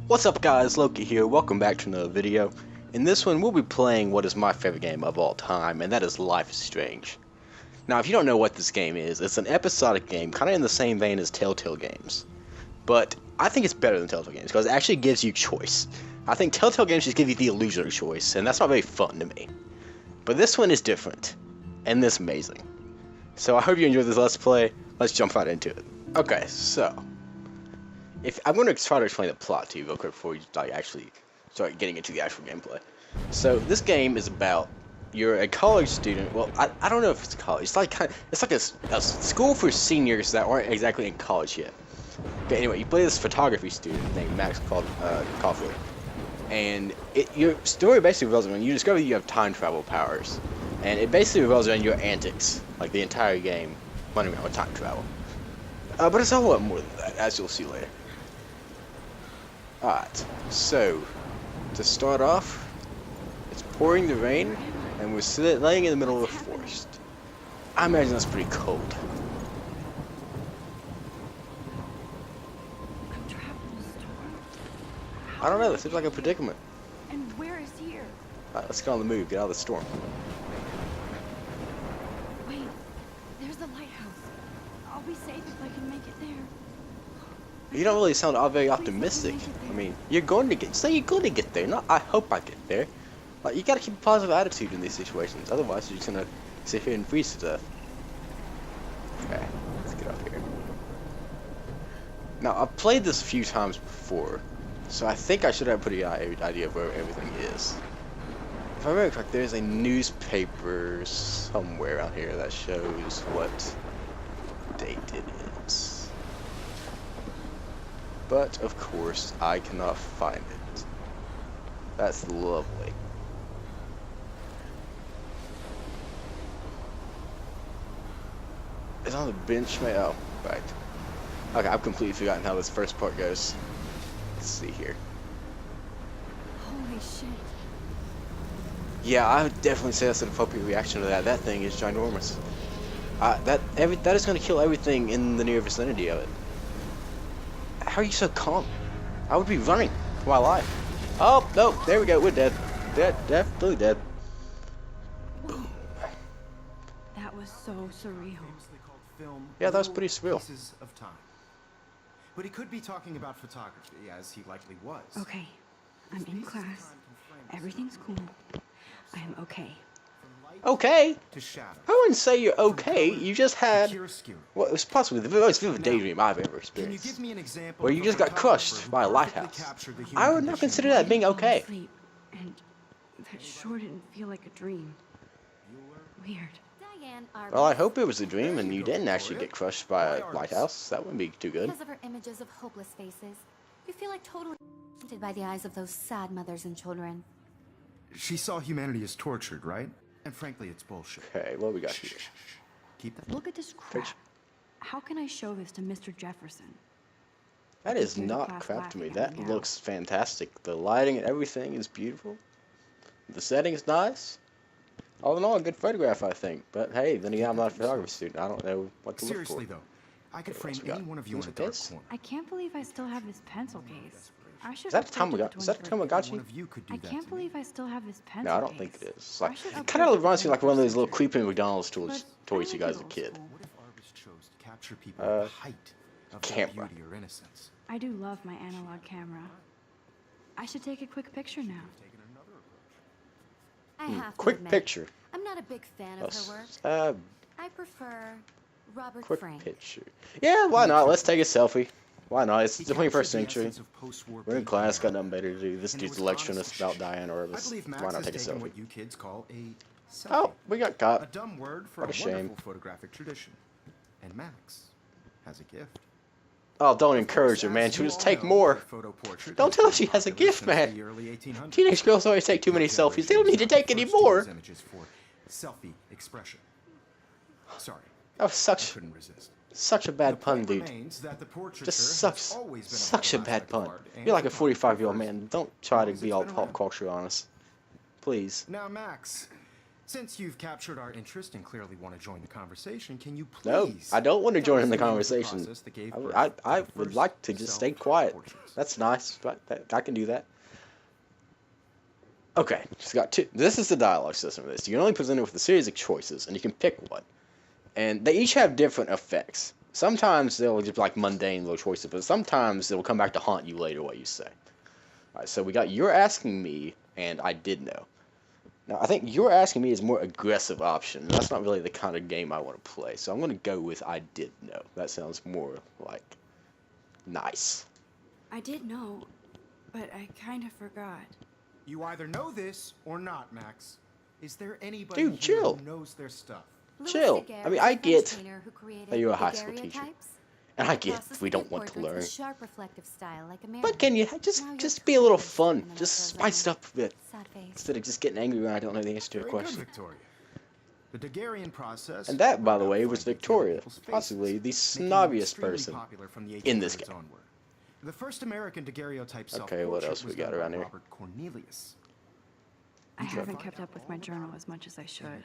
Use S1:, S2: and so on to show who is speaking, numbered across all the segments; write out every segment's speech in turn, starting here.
S1: What's up guys, Loki here, welcome back to another video. In this one we'll be playing what is my favorite game of all time, and that is Life is Strange. Now if you don't know what this game is, it's an episodic game, kinda in the same vein as Telltale games. But I think it's better than Telltale games, because it actually gives you choice. I think Telltale games just give you the illusion of choice, and that's not very fun to me. But this one is different, and this amazing. So I hope you enjoyed this Let's Play, let's jump right into it. Okay, so I'm going to try to explain the plot to you real quick before you actually start getting into the actual gameplay. So this game is about you're a college student. Well, I don't know if it's college. It's like a school for seniors that aren't exactly in college yet. But anyway, you play this photography student named Max called Coughlin, and your story basically revolves around you discover that you have time travel powers, and it basically revolves around your antics, like the entire game, running around with time travel. But it's a whole lot more than that, as you'll see later. Alright, so, to start off, it's pouring the rain, and we're laying in the middle of the forest. I imagine that's pretty cold.
S2: I'm trapped in a storm.
S1: I don't know, it seems like a predicament.
S2: And where is here?
S1: Alright, let's get on the move, get out of the storm.
S2: Wait, there's the lighthouse. I'll be safe if I can make it there.
S1: You don't really sound very optimistic. I mean, you're going to get there, not I hope I get there. Like, you gotta keep a positive attitude in these situations, otherwise you're just gonna sit here and freeze to death. Okay, let's get up here. Now, I've played this a few times before, so I think I should have a pretty idea of where everything is. If I remember correctly, there's a newspaper somewhere out here that shows what date it is. But, of course, I cannot find it. That's lovely. It's on the bench, man. Oh, right. Okay, I've completely forgotten how this first part goes. Let's see here.
S2: Holy shit.
S1: Yeah, I would definitely say that's an appropriate reaction to that. That thing is ginormous. That is going to kill everything in the near vicinity of it. How are you so calm? I would be running for my life. Oh, no, there we go, we're dead. Definitely dead. Boom.
S2: That was so surreal.
S1: Yeah, that was pretty surreal.
S3: Pieces of time. But he could be talking about photography, as he likely was.
S2: Okay, I'm in class. Everything's cool. I am okay.
S1: Okay?
S3: To shadow.
S1: I wouldn't say you're okay, you just had what was possibly the most vivid daydream I've ever
S3: Can you
S1: experienced.
S3: give me an example
S1: Where
S3: of
S1: you
S3: a
S1: just got crushed
S3: photographer
S1: by a
S3: who perfectly
S1: lighthouse.
S3: captured the human
S1: I would not
S3: condition?
S1: consider that being okay.
S2: Sleep, and that sure didn't feel like a dream. Weird.
S1: Well, I hope it was a dream and you didn't actually get crushed by a lighthouse. That wouldn't be too good.
S4: Because of her images of hopeless faces, you feel like totally haunted by the eyes of those sad mothers and children.
S3: She saw humanity as tortured, right? And frankly, it's bullshit.
S1: Okay, what we got here?
S3: Keep that.
S2: Look at this crap. How can I show this to Mr. Jefferson?
S1: That is
S2: He's in the
S1: not
S2: class
S1: crap to me.
S2: laughing at
S1: That
S2: me now.
S1: looks fantastic. The lighting and everything is beautiful. The setting is nice. All in all, a good photograph, I think. But hey, then again, I'm not a photography student. I don't know what to look for.
S3: Seriously though, I could
S1: Okay,
S3: frame
S1: what else we got?
S3: any one of you in
S1: Those
S3: a
S1: are
S3: dark
S1: bits?
S3: corner.
S2: I can't believe I still have this pencil case. I should
S1: Is that
S2: upgrade to the
S1: Tamagotchi? Is that
S2: 23rd.
S1: Tamagotchi?
S3: One of you could do
S2: I
S3: that
S2: can't
S3: to me.
S2: believe I still have this pencil
S1: No, I don't think
S2: case.
S1: it is.
S2: I
S1: Like,
S2: should
S1: it
S2: upgrade
S1: kind of
S2: to the
S1: reminds me like one of those little
S2: 21st
S1: creepy McDonald's toys
S2: But
S1: toys you
S2: I
S1: got as a
S2: like
S1: kid.
S2: middle
S3: What if artists chose to capture people at the height of their
S1: camera.
S3: beauty or innocence?
S2: I do love my analog camera. I should take a quick picture now.
S3: Taking another approach.
S4: I have to
S1: Quick
S4: admit,
S1: picture.
S4: I'm not a big fan of her work. I prefer Robert
S1: Quick
S4: Frank.
S1: picture. Yeah, why not? Let's take a selfie. Why not? It's
S3: He
S1: the
S3: captured
S1: 21st
S3: the
S1: century.
S3: essence of post-war
S1: We're in
S3: beauty
S1: class, got
S3: and
S1: nothing better to do. This
S3: And it
S1: dude's
S3: was
S1: lecturing
S3: honest
S1: us about
S3: as
S1: Diana
S3: I
S1: Orvis.
S3: believe
S1: Why
S3: Max
S1: not
S3: has
S1: take a
S3: taken
S1: selfie?
S3: what you kids call a selfie.
S1: Oh, we got
S3: A
S1: caught.
S3: dumb word for
S1: What
S3: a
S1: a shame.
S3: wonderful photographic tradition. And Max has a gift.
S1: Oh, don't encourage her, man. She'll just take more. Don't tell her she has a gift, man. Teenage girls always take too many selfies. They don't need to take any more.
S3: Images for selfie expression. Sorry,
S1: That was
S3: I
S1: such
S3: couldn't resist.
S1: a bad pun,
S3: point
S1: dude.
S3: remains that the portraiture
S1: Just
S3: has
S1: such
S3: always been
S1: such a
S3: vital
S1: bad
S3: aspect of
S1: pun.
S3: art and
S1: You're like a
S3: photographers.
S1: 45-year-old man. Don't try to
S3: As
S1: be
S3: it's
S1: all
S3: been
S1: pop
S3: around.
S1: culture on us. Please.
S3: Now, Max, Since you've captured our interest and clearly want to join the conversation, can you
S1: No,
S3: please...
S1: I don't want to
S3: tell
S1: join
S3: us
S1: in the
S3: name of
S1: conversation.
S3: process that gave
S1: I
S3: birth to the
S1: would
S3: first
S1: like to just stay quiet.
S3: self-portraits?
S1: That's nice, but I can do that. Okay, she's got two. This is the dialogue system of this. You're only presented with a series of choices, and you can pick one. And they each have different effects. Sometimes they'll just be like mundane little choices, but sometimes they'll come back to haunt you later, what you say. Alright, so we got you're asking me, and I did know. Now, I think you're asking me is a more aggressive option. And that's not really the kind of game I want to play, so I'm going to go with I did know. That sounds more like nice.
S2: I did know, but I kind of forgot.
S3: You either know this or not, Max. Is there anybody
S1: Dude,
S3: here
S1: chill.
S3: who knows their stuff?
S1: Chill. I mean, I get that you're a high
S4: the
S1: school teacher.
S4: daguerreotypes.
S1: And I
S4: The
S1: get
S4: process
S1: we
S4: to
S1: don't
S4: give
S1: want to
S4: portraits
S1: learn.
S4: with sharp reflective style like a mirror.
S1: But can you
S4: Now you're
S1: just be a little
S4: clear
S1: fun?
S4: and
S1: Just
S4: about
S1: spice
S4: those
S1: it up a bit.
S4: sad face.
S1: Instead of just getting angry when I don't know the answer to a
S3: Very good,
S1: question.
S3: Victoria. The daguerrean process...
S1: And that, by the
S3: brought
S1: way,
S3: out
S1: was
S3: fine detail in
S1: Victoria.
S3: people's faces,
S1: Possibly the
S3: making them
S1: snobbiest
S3: extremely
S1: person
S3: popular from the
S1: in this
S3: 1800s
S1: game.
S3: onward. The first American daguerreotype
S1: Okay, what
S3: self-portrait
S1: else we
S3: was
S1: got
S3: done by
S1: around here?
S3: Robert Cornelius.
S2: I haven't kept up with my journal as much as I should.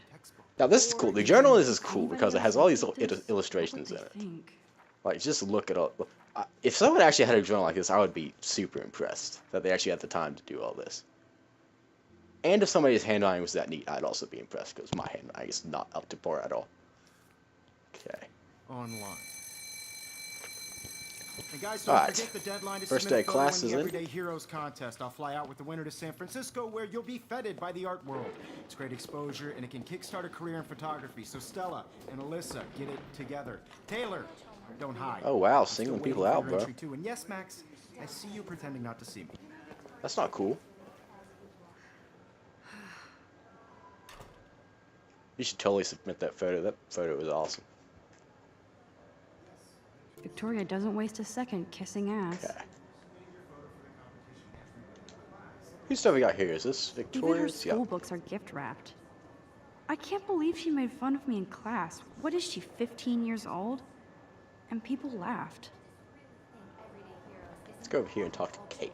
S1: Now this is cool. The journal is cool
S2: Anybody
S1: because it
S2: else
S1: has all
S2: look
S1: these
S2: at
S1: little
S2: this?
S1: illustrations in
S2: What
S1: it.
S2: would they think?
S1: Like, just look at all. If someone actually had a journal like this, I would be super impressed that they actually had the time to do all this. And if somebody's handwriting was that neat, I'd also be impressed because my handwriting is not up to par at all. Okay.
S3: Online. And guys, don't
S1: Alright.
S3: forget the deadline to
S1: First
S3: submit
S1: day
S3: a photo
S1: class
S3: in
S1: is
S3: the
S1: in.
S3: Everyday Heroes contest. I'll fly out with the winner to San Francisco, where you'll be feted by the art world. It's great exposure, and it can kickstart a career in photography. So Stella and Alyssa, get it together. Taylor, don't hide.
S1: Oh wow,
S3: I'm still
S1: singling
S3: waiting
S1: people
S3: for
S1: out,
S3: your
S1: bro.
S3: entry too. And yes, Max, I see you pretending not to see me.
S1: That's not cool. You should totally submit that photo. That photo was awesome.
S2: Victoria doesn't waste a second kissing ass.
S1: Okay. Whose stuff we got here? Is this
S2: Even her
S1: Victoria's?
S2: school books are gift wrapped. I can't believe she made fun of me in class. What is she, 15 years old? And people laughed.
S1: Let's go over here and talk to Kate.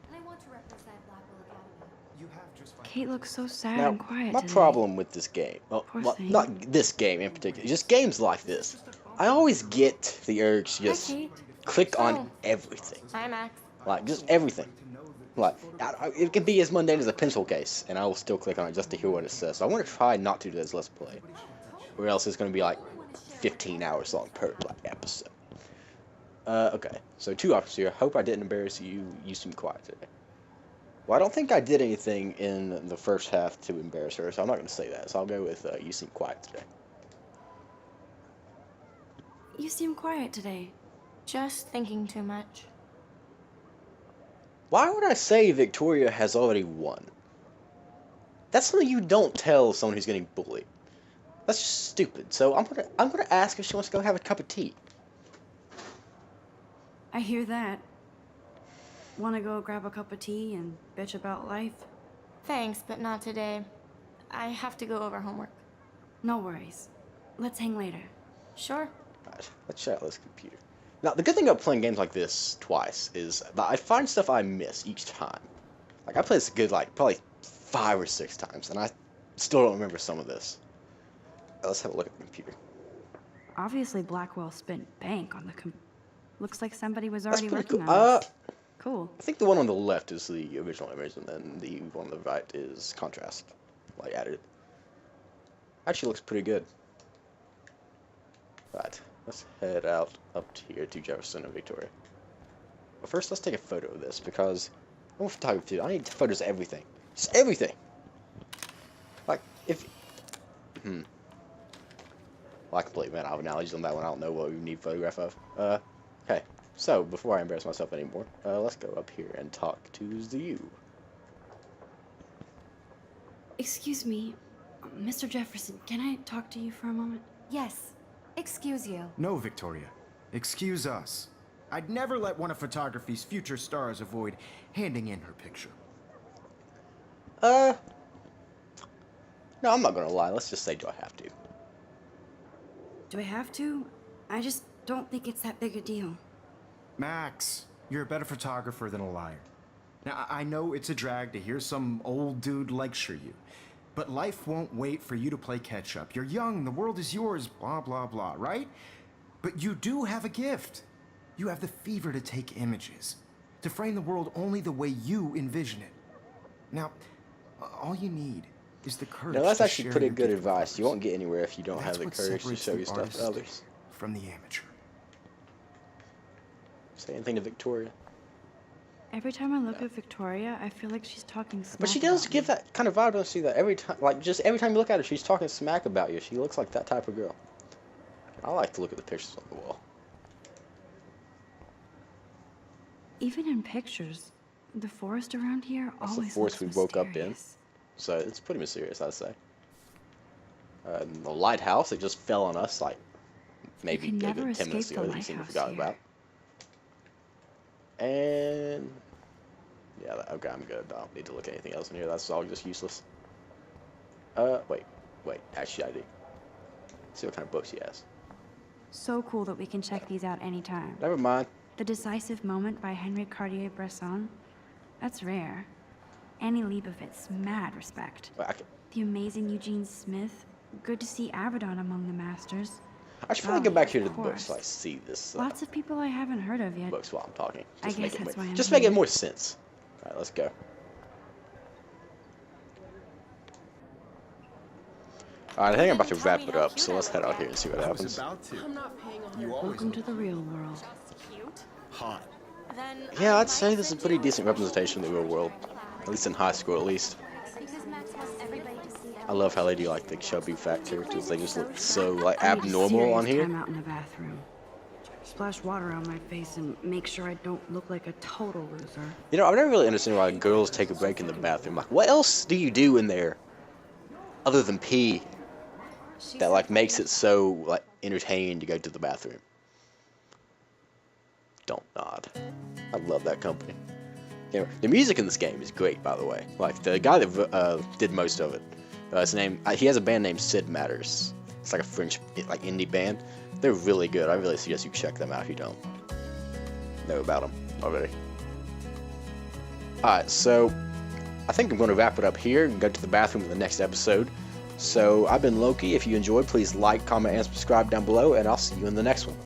S4: And I want to represent Blackwell Academy.
S3: You have just
S2: Kate looks so sad
S1: Now,
S2: and quiet
S1: my
S2: today.
S1: problem with this game, well,
S2: Poor thing.
S1: not this game in particular, just games like this, I always get the urge to just
S4: Kate.
S1: click on
S4: Oh.
S1: everything.
S4: Hi, Max.
S1: Like, just everything. Like, it can be as mundane as a pencil case, and I will still click on it just to hear what it says. So I want to try not to do this Let's Play, or else it's going to be like 15 hours long per episode. Okay, so two options here. Hope I didn't embarrass you. You seem quiet today. Well, I don't think I did anything in the first half to embarrass her, so I'm not going to say that. So I'll go with you seem quiet today.
S2: You seem quiet today.
S4: Just thinking too much.
S1: Why would I say Victoria has already won? That's something you don't tell someone who's getting bullied. That's just stupid. So I'm gonna ask if she wants to go have a cup of tea.
S2: I hear that. Want to go grab a cup of tea and bitch about life?
S5: Thanks, but not today. I have to go over homework.
S2: No worries. Let's hang later.
S5: Sure.
S1: Alright, let's check out this computer. Now, the good thing about playing games like this twice is that I find stuff I miss each time. Like, I played this good, like, probably 5 or 6 times, and I still don't remember some of this. Let's have a look at the computer.
S2: Obviously, Blackwell spent bank on the Looks like somebody was
S1: That's
S2: already
S1: pretty
S2: working
S1: cool.
S2: on this. Cool.
S1: I think the one on the left is the original image, and then the one on the right is contrast, like added. Actually looks pretty good. Right, let's head out up here to Jefferson and Victoria. But first, let's take a photo of this, because I want photography too. I need photos of everything. Just everything! Like, if... Well, I completely ran out of analogies on that one. I don't know what we need a photograph of. Okay. So, before I embarrass myself anymore, let's go up here and talk to you.
S2: Excuse me, Mr. Jefferson, can I talk to you for a moment?
S4: Yes. Excuse you.
S3: No, Victoria. Excuse us. I'd never let one of photography's future stars avoid handing in her picture.
S1: No, I'm not gonna lie. Let's just say, do I have to?
S2: Do I have to? I just don't think it's that big a deal.
S3: Max, you're a better photographer than a liar. Now, I know it's a drag to hear some old dude lecture you, But life won't wait for you to play catch up. You're young, the world is yours, blah, blah, blah, right? But you do have a gift. You have the fever to take images, to frame the world only the way you envision it. Now, all you need is the courage.
S1: Now that's
S3: to
S1: actually
S3: share
S1: pretty
S3: your
S1: good
S3: gift with
S1: advice.
S3: others.
S1: You won't get anywhere if you don't
S3: That's
S1: have the
S3: what
S1: courage to
S3: separates
S1: show
S3: the
S1: your stuff to
S3: artist
S1: others.
S3: from the amateur.
S1: Say anything to Victoria.
S2: Every time I look at Victoria, I feel like she's talking smack
S1: But she does
S2: about
S1: give
S2: me.
S1: that kind of vibe, doesn't she? That every time, like just every time you look at her, she's talking smack about you. She looks like that type of girl. I like to look at the pictures on the wall.
S2: Even in pictures, the forest around here
S1: That's the
S2: always
S1: forest
S2: looks
S1: we woke up in.
S2: mysterious.
S1: So it's pretty mysterious, I'd say. The lighthouse, it just fell on us like maybe
S2: can
S1: a
S2: never
S1: good 10 minutes
S2: escape
S1: ago
S2: the
S1: that we seemed to
S2: lighthouse
S1: forgot
S2: here.
S1: about. And yeah, okay, I'm good. I don't need to look at anything else in here. That's all just useless. Wait. Actually, I do. Let's see what kind of books he has.
S2: So cool that we can check these out anytime.
S1: Never mind.
S2: The Decisive Moment by Henry Cartier-Bresson. That's rare. Annie Leibovitz, mad respect.
S1: Wait, I can,
S2: The Amazing Eugene Smith. Good to see Avedon among the masters.
S1: I should probably go back here to
S2: Of
S1: the books so I
S2: course.
S1: see this
S2: Lots of people I haven't heard of yet.
S1: books while I'm talking.
S2: I
S1: Just
S2: guess
S1: make it
S2: that's
S1: more,
S2: why I'm
S1: just make it
S2: here.
S1: more sense. All right, let's go. All right, I think I'm about to wrap it up, so let's head out here and see what happens.
S6: I'm not paying on her.
S2: Welcome to the real world.
S3: Hot.
S5: Then
S1: Yeah, I'd say this is a pretty decent representation of the real world, at least in high school, at least.
S4: Because Max wants everybody to see
S1: I love how they do like the chubby fat characters. They just look so like
S2: I need a
S1: abnormal on
S2: serious
S1: here.
S2: time out in the bathroom. Splash water on my face and make sure I don't look like a total loser.
S1: You know, I've never really understood why girls take a break in the bathroom. Like, what else do you do in there other than pee that like makes it so like entertaining to go to the bathroom? Don't nod. I love that company. Anyway, the music in this game is great, by the way. Like the guy that did most of it, his name, he has a band named Sid Matters. It's like a French like indie band. They're really good. I really suggest you check them out if you don't know about them already. Alright, so I think I'm going to wrap it up here and go to the bathroom for the next episode. So I've been Loki. If you enjoyed, please like, comment, and subscribe down below, and I'll see you in the next one.